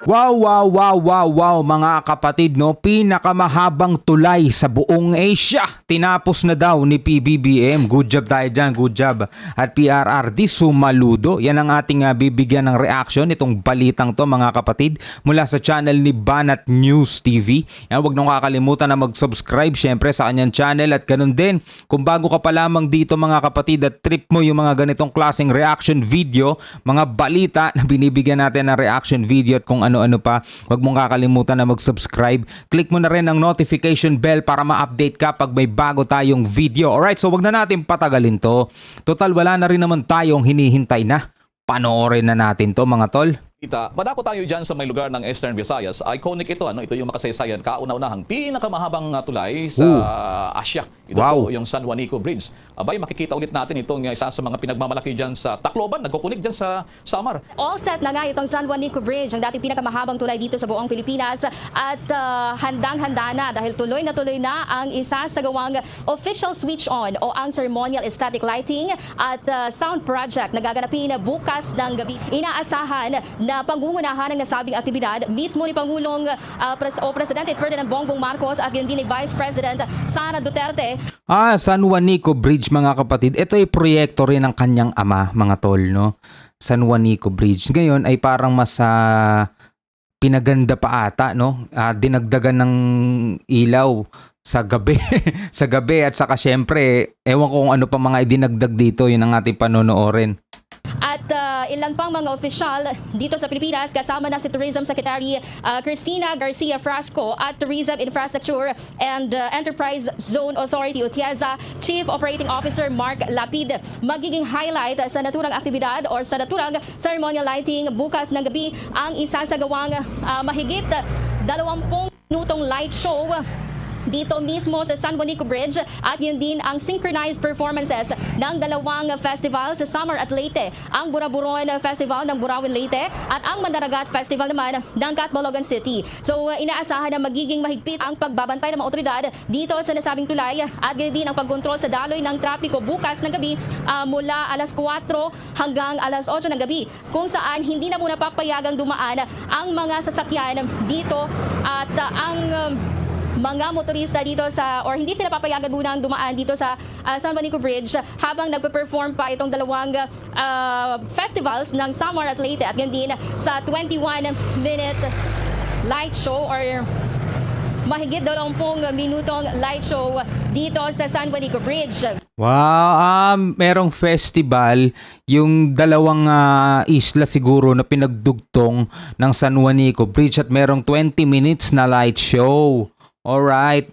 Wow, mga kapatid, no? Pinakamahabang tulay sa buong Asia. Tinapos na daw ni PBBM. Good job tayo dyan, good job. At PRRD, sumaludo. Yan ang ating bibigyan ng reaction, itong balitang to, mga kapatid, mula sa channel ni Banat News TV. Yan, huwag nang kakalimutan na mag-subscribe syempre sa kanyang channel. At ganun din, kung bago ka pa lamang dito, mga kapatid, at trip mo yung mga ganitong klaseng reaction video, mga balita na binibigyan natin ng reaction video at kung ano-ano pa, huwag mong kakalimutan na mag-subscribe. Click mo na rin ang notification bell para ma-update ka pag may bago tayong video. Alright, so wag na natin patagalin to. Total, wala na rin naman tayong hinihintay na. Panoorin na natin to, mga tol. Madako tayo dyan sa may lugar ng Eastern Visayas. Iconic ito, ito yung makasaysayan, kauna-unahang pinakamahabang tulay sa Asia. Ito po yung San Juanico Bridge. Abay, makikita ulit natin itong isa sa mga pinagmamalaki dyan sa Tacloban, nagkukunik dyan sa Samar. All set na nga itong San Juanico Bridge, ang dating pinakamahabang tulay dito sa buong Pilipinas, at handang-handa na dahil tuloy na ang isa sa gawang official switch on o ang ceremonial aesthetic lighting at sound project na gaganapin bukas ng gabi. Inaasahan na pangungunahan ng nasabing aktibidad mismo ni Pangulong Presidente Ferdinand Bongbong Marcos at yun din ni Vice President Sara Duterte. San Juanico Bridge, mga kapatid. Ito ay proyekto rin ng kanyang ama, mga tol, no? San Juanico Bridge. Ngayon ay parang mas pinaganda pa ata, no? Dinagdagan ng ilaw sa gabi. Sa gabi at saka syempre, ewan ko kung ano pa mga idinagdag dito, yun ang ating panonoorin. At ilan pang mga opisyal dito sa Pilipinas, kasama na si Tourism Secretary Cristina Garcia Frasco at Tourism Infrastructure and Enterprise Zone Authority o TIEZA Chief Operating Officer Mark Lapid. Magiging highlight sa naturang aktibidad o sa naturang ceremonial lighting bukas ng gabi ang isa sa gawang mahigit 20 minutong light show dito mismo sa San Juanico Bridge at yun din ang synchronized performances ng dalawang festival sa Samar at Leyte, ang Buraburon Festival ng Burawin Leyte at ang Mandaragat Festival naman ng Catbalogan City. So inaasahan na magiging mahigpit ang pagbabantay ng mga otoridad dito sa nasabing tulay at yun din ang pagkontrol sa daloy ng trapiko bukas ng gabi mula alas 4 hanggang alas 8 ng gabi, kung saan hindi na muna papayagang dumaan ang mga sasakyan dito at ang mga motorista dito hindi sila papayagan munang dumaan dito sa San Juanico Bridge habang nagpe-perform pa itong dalawang festivals ng Samar at Leyte at yun din sa 21-minute light show or mahigit 20 minutong light show dito sa San Juanico Bridge. Wow, merong festival, yung dalawang isla siguro na pinagdugtong ng San Juanico Bridge at merong 20 minutes na light show. Alright.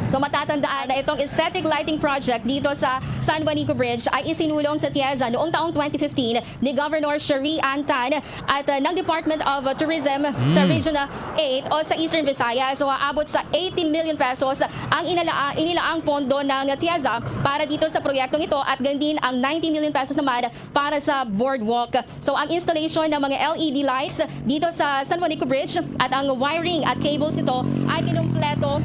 So matatandaan na itong aesthetic lighting project dito sa San Juanico Bridge ay isinulong sa TIEZA noong taong 2015 ni Governor Sherry Antan at ng Department of Tourism sa Region 8 o sa Eastern Visayas. So aabot sa 80 million pesos ang inilaang pondo ng TIEZA para dito sa proyektong ito at ganyan din ang 90 million pesos naman para sa boardwalk. So ang installation ng mga LED lights dito sa San Juanico Bridge at ang wiring at cables nito ay kinumpleto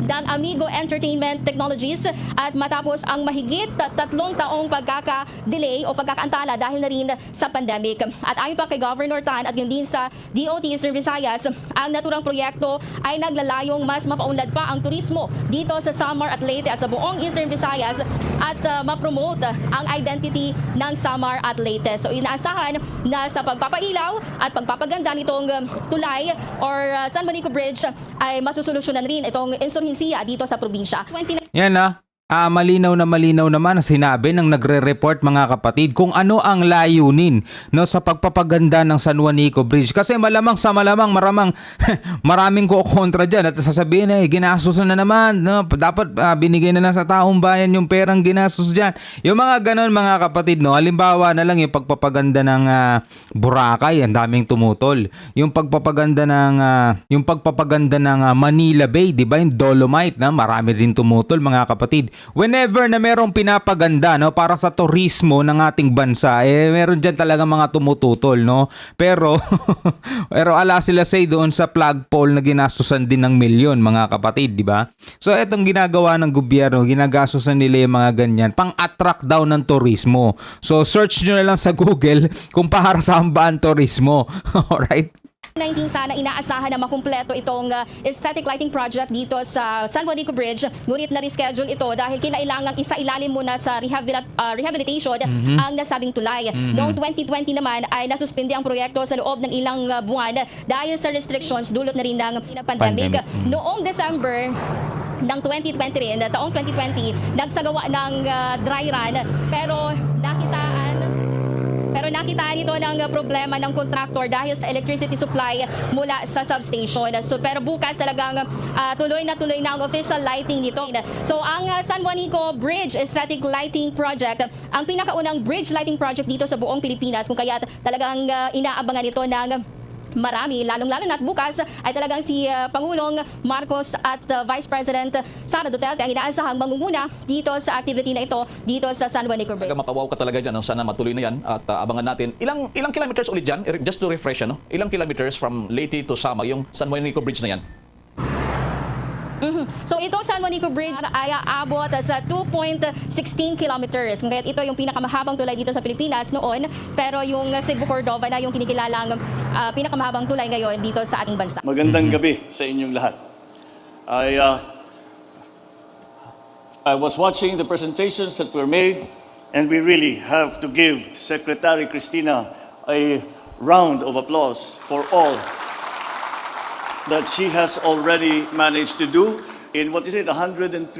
ng Amigo Entertainment Technologies at matapos ang mahigit 3 taong pagkaka-delay o pagkakaantala dahil na rin sa pandemic. At ayon pa kay Governor Tan at yun din sa DOT Eastern Visayas, ang naturang proyekto ay naglalayong mas mapaunlad pa ang turismo dito sa Samar at Leyte at sa buong Eastern Visayas at mapromote ang identity ng Samar at Leyte. So inaasahan na sa pagpapailaw at pagpapaganda nitong tulay or San Juanico Bridge ay masusolusyonan rin itong insurgency dito sa probinsya. Yan malinaw naman sinabi ng nagre-report, mga kapatid, kung ano ang layunin, no, sa pagpapaganda ng San Juanico Bridge. Kasi malamang maraming kontra dyan at sasabihin ginastos na naman, no? Dapat binigay na lang sa taong bayan yung perang ginastos dyan. Yung mga ganon, mga kapatid, no? Halimbawa na lang yung pagpapaganda ng Boracay, ang daming tumutol. Yung pagpapaganda ng Manila Bay, di ba? Yung Dolomite, na marami rin tumutol, mga kapatid. whenever na merong pinapaganda, no, para sa turismo ng ating bansa, meron dyan talaga mga tumututol, no? Pero pero ala sila say doon sa flagpole na ginastusan din ng milyon, mga kapatid, di ba? So etong ginagawa ng gobyerno, ginagastusan nila yung mga ganyan pang-attract daw ng turismo. So search nyo na lang sa Google kung para saan ba ang turismo. Alright? 19 sana inaasahan na makumpleto itong aesthetic lighting project dito sa San Juanico Bridge. Ngunit na-reschedule ito dahil kinailangang isa-ilalim muna sa rehabilitation ang nasabing tulay. Noong 2020 naman ay nasuspindi ang proyekto sa loob ng ilang buwan dahil sa restrictions dulot na rin ng pandemic. Noong December ng 2020 rin, taong 2020, nagsagawa ng dry run pero nakitaan ito ng problema ng contractor dahil sa electricity supply mula sa substation. So, pero bukas talagang tuloy na ang official lighting nito. So ang San Juanico Bridge Aesthetic Lighting Project, ang pinakaunang bridge lighting project dito sa buong Pilipinas, kung kaya talagang inaabangan ito ng marami, lalong-lalo na at bukas ay talagang si Pangulong Marcos at Vice President Sara Duterte ang inaasahang mangunguna dito sa activity na ito dito sa San Juanico Bridge. Mapawaw ka talaga dyan. Sana matuloy na yan at abangan natin. Ilang kilometers ulit dyan? Just to refresh, ano? Ilang kilometers from Leyte to Sama, yung San Juanico Bridge na yan? So itong San Juanico Bridge ay aabot sa 2.16 kilometers. Kaya ito yung pinakamahabang tulay dito sa Pilipinas noon. Pero yung Cebu Cordova na yung kinikilalang pinakamahabang tulay ngayon dito sa ating bansa. Magandang gabi sa inyong lahat. I was watching the presentations that were made, and we really have to give Secretary Cristina a round of applause for all that she has already managed to do in, 103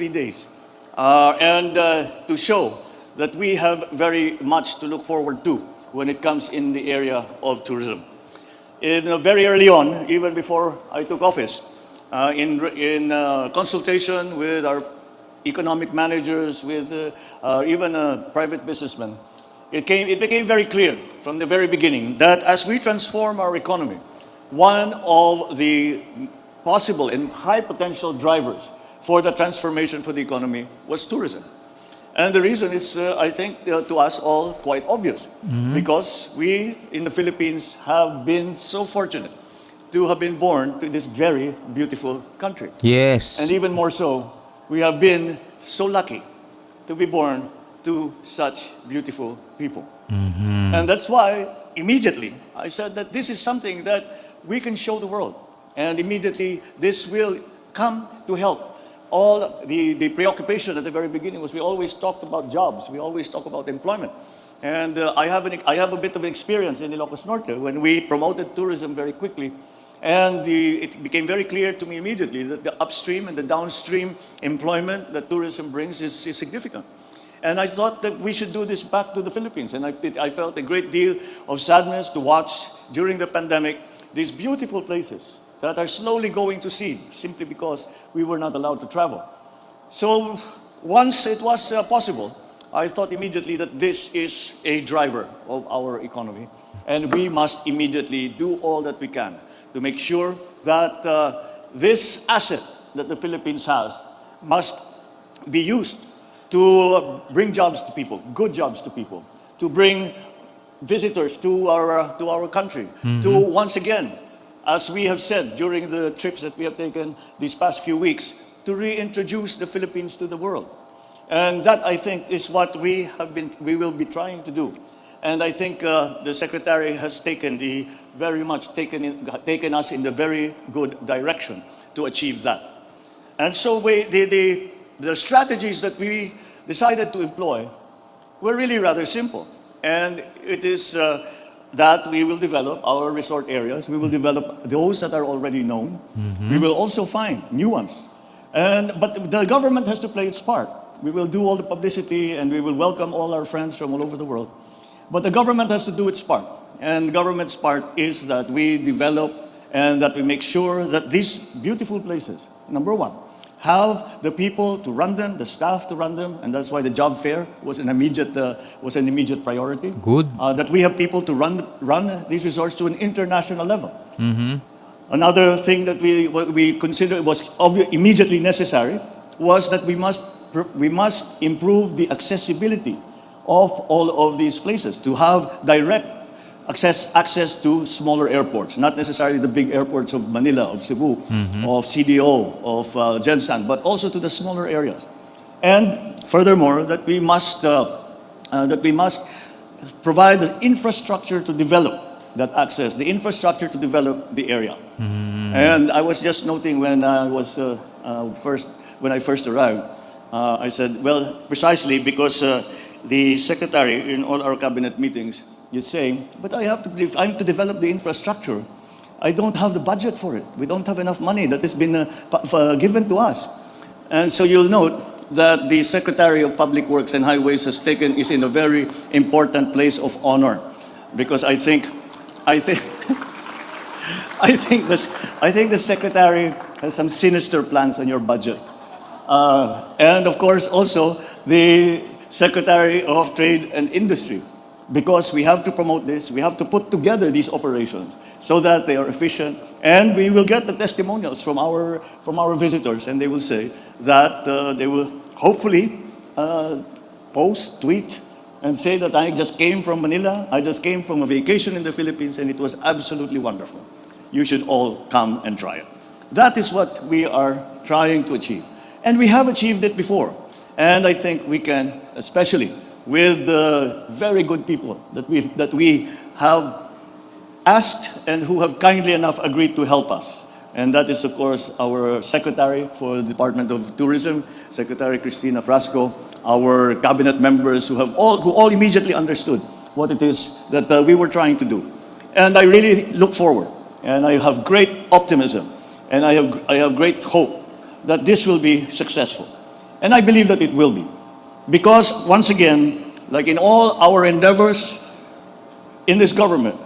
days. And to show that we have very much to look forward to when it comes in the area of tourism. Very early on, even before I took office, in consultation with our economic managers, with even private businessmen, it became very clear from the very beginning that as we transform our economy, one of the possible and high potential drivers for the transformation for the economy was tourism. And the reason is, I think, to us all quite obvious. Because we in the Philippines have been so fortunate to have been born to this very beautiful country. Yes. And even more so, we have been so lucky to be born to such beautiful people. And that's why immediately I said that this is something that we can show the world. And immediately this will come to help. All the preoccupation at the very beginning was we always talked about jobs. We always talk about employment. And I have a bit of experience in Ilocos Norte when we promoted tourism very quickly. And it became very clear to me immediately that the upstream and the downstream employment that tourism brings is significant. And I thought that we should do this back to the Philippines. And I felt a great deal of sadness to watch during the pandemic these beautiful places that are slowly going to seed simply because we were not allowed to travel. So once it was possible, I thought immediately that this is a driver of our economy. And we must immediately do all that we can to make sure that this asset that the Philippines has must be used to bring jobs to people, good jobs to people, to bring visitors to our country, to once again, as we have said during the trips that we have taken these past few weeks, to reintroduce the Philippines to the world. And that, I think, is what we will be trying to do. And I think the Secretary has taken us in the very good direction to achieve that. And so the strategies that we decided to employ were really rather simple. And it is that we will develop our resort areas. We will develop those that are already known. We will also find new ones. But the government has to play its part. We will do all the publicity and we will welcome all our friends from all over the world. But the government has to do its part. And the government's part is that we develop and that we make sure that these beautiful places, number one, have the people to run them, the staff to run them, and that's why the job fair was an immediate priority. Good. That we have people to run these resorts to an international level. Another thing that we considered was immediately necessary was that we must improve the accessibility of all of these places to have direct access to smaller airports, not necessarily the big airports of Manila, of Cebu, of CDO, of Gensan, but also to the smaller areas. And furthermore, that we must provide the infrastructure to develop that access, the infrastructure to develop the area. And I was just noting when I was when I first arrived, I said, well, precisely because the secretary in all our cabinet meetings is saying, but I have to develop the infrastructure. I don't have the budget for it. We don't have enough money that has been given to us. And so you'll note that the Secretary of Public Works and Highways is in a very important place of honor, because I think the Secretary has some sinister plans on your budget. And of course, also the Secretary of Trade and Industry, because we have to promote this, we have to put together these operations so that they are efficient, and we will get the testimonials from our visitors, and they will say that they will hopefully post, tweet, and say that I just came from Manila, I just came from a vacation in the Philippines, and it was absolutely wonderful. You should all come and try it. That is what we are trying to achieve. And we have achieved it before. And I think we can, especially with the very good people that we have asked and who have kindly enough agreed to help us. And that is, of course, our Secretary for the Department of Tourism, Secretary Cristina Frasco, our cabinet members who all immediately understood what it is that we were trying to do. And I really look forward, and I have great optimism, and I have great hope that this will be successful. And I believe that it will be. Because, once again, like in all our endeavors in this government,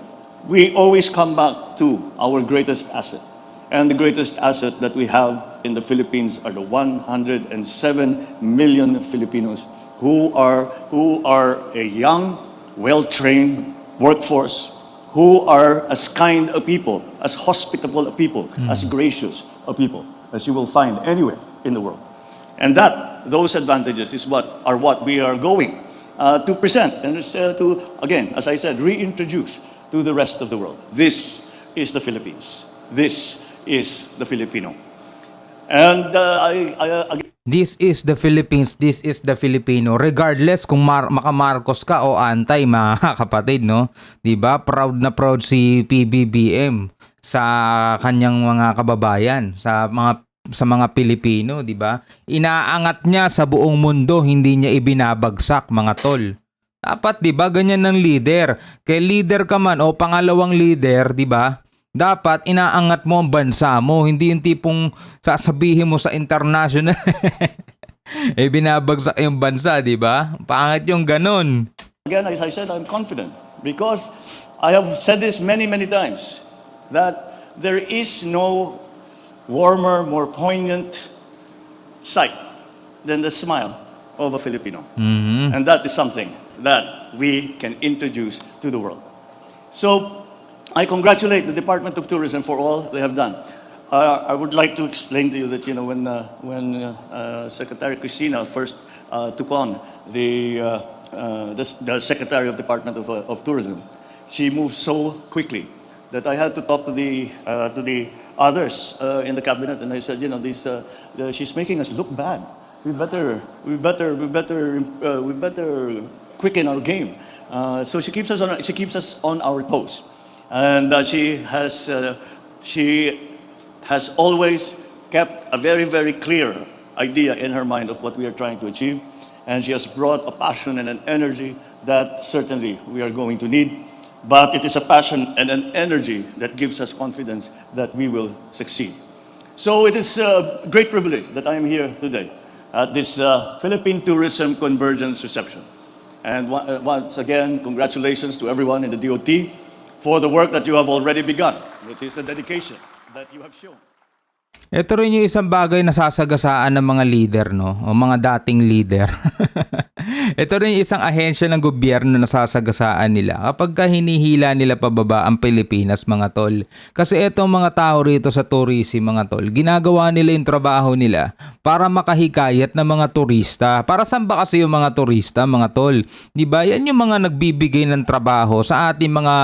we always come back to our greatest asset. And the greatest asset that we have in the Philippines are the 107 million Filipinos who are a young, well-trained workforce, who are as kind a people, as hospitable a people, as gracious a people as you will find anywhere in the world. And those advantages are what we are going to present and to, again, as I said, reintroduce to the rest of the world. This is the Philippines. This is the Filipino. And again, This is the Philippines, this is the Filipino. Regardless kung maka-Marcos ka o antay, mga kapatid, no? 'Di ba? Proud na proud si PBBM sa kanyang mga kababayan, sa mga Pilipino, 'di ba? Inaangat niya sa buong mundo, hindi niya ibinabagsak, mga tol. Dapat, 'di ba, ganyan ng leader. Kay leader ka man o pangalawang leader, 'di ba? Dapat inaangat mo ang bansa mo, hindi yung tipong sasabihin mo sa international binabagsak yung bansa, di ba? Pangit yung ganun. Again, as I said, I'm confident because I have said this many, many times that there is no warmer, more poignant sight than the smile of a Filipino. And that is something that we can introduce to the world. So, I congratulate the Department of Tourism for all they have done. I would like to explain to you that when Secretary Cristina first took on the Secretary of Department of Tourism, she moved so quickly that I had to talk to the others in the cabinet, and I said, she's making us look bad. We better quicken our game. So she keeps us on our toes. And she has always kept a very, very clear idea in her mind of what we are trying to achieve. And she has brought a passion and an energy that certainly we are going to need. But it is a passion and an energy that gives us confidence that we will succeed. So it is a great privilege that I am here today at this Philippine Tourism Convergence Reception. And once again, congratulations to everyone in the DOT for the work that you have already begun. It is a dedication that you have shown. Ito rin yung isang bagay na sasagasaan ng mga leader, no? O mga dating leader. Ito rin yung isang ahensya ng gobyerno na sasagasaan nila kapag ka hinihila nila pababa ang Pilipinas, mga tol. Kasi itong mga tao rito sa tourism, mga tol, ginagawa nila yung trabaho nila para makahikayat ng mga turista. Para saan ba kasi yung mga turista, mga tol? Diba? Yan yung mga nagbibigay ng trabaho sa ating mga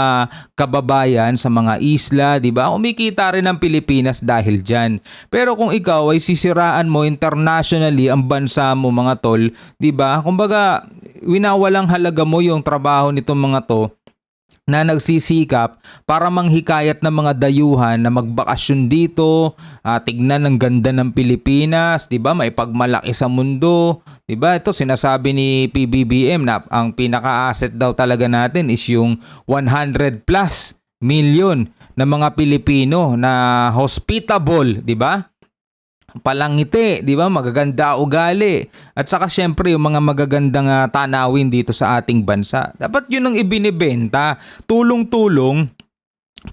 kababayan sa mga isla, diba? Kumikita rin ang Pilipinas dahil dyan. Pero kung ikaw ay sisiraan mo internationally ang bansa mo, mga tol, diba? Kumbaga, winawalang halaga mo yung trabaho nitong mga to na nagsisikap para manghikayat ng mga dayuhan na magbakasyon dito, tignan ang ganda ng Pilipinas, 'di ba? Maipagmalaki sa mundo, 'di ba? Ito sinasabi ni PBBM na ang pinaka-asset daw talaga natin is yung 100 plus million na mga Pilipino na hospitable, 'di ba? Palangiti, 'di ba? Magaganda ugali. At saka syempre yung mga magagandang tanawin dito sa ating bansa. Dapat 'yun ang ibinebenta. Tulong-tulong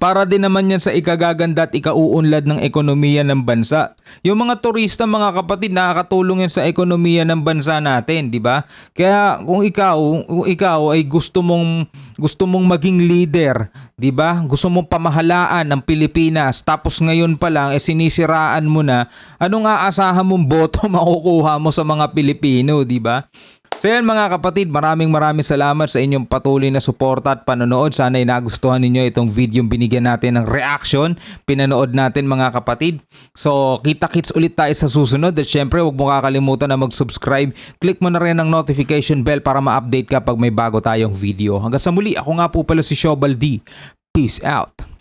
para din naman yan sa ikagaganda at ikauunlad ng ekonomiya ng bansa. Yung mga turista, mga kapatid, nakakatulong yan sa ekonomiya ng bansa natin, di ba? Kaya kung ikaw ay gusto mong maging leader, di ba? Gusto mong pamahalaan ng Pilipinas, tapos ngayon pa lang sinisiraan mo na, anong aasahan mong boto makukuha mo sa mga Pilipino, di ba? So yan mga kapatid, maraming salamat sa inyong patuloy na suporta at panonood. Sana ay nagustuhan ninyo itong video binigyan natin ng reaction. Pinanood natin mga kapatid. So kita-kits ulit tayo sa susunod. At syempre huwag mo kakalimutan na mag-subscribe. Click mo na rin ang notification bell para ma-update ka pag may bago tayong video. Hanggang sa muli, ako nga po pala si SHOPEE. Peace out.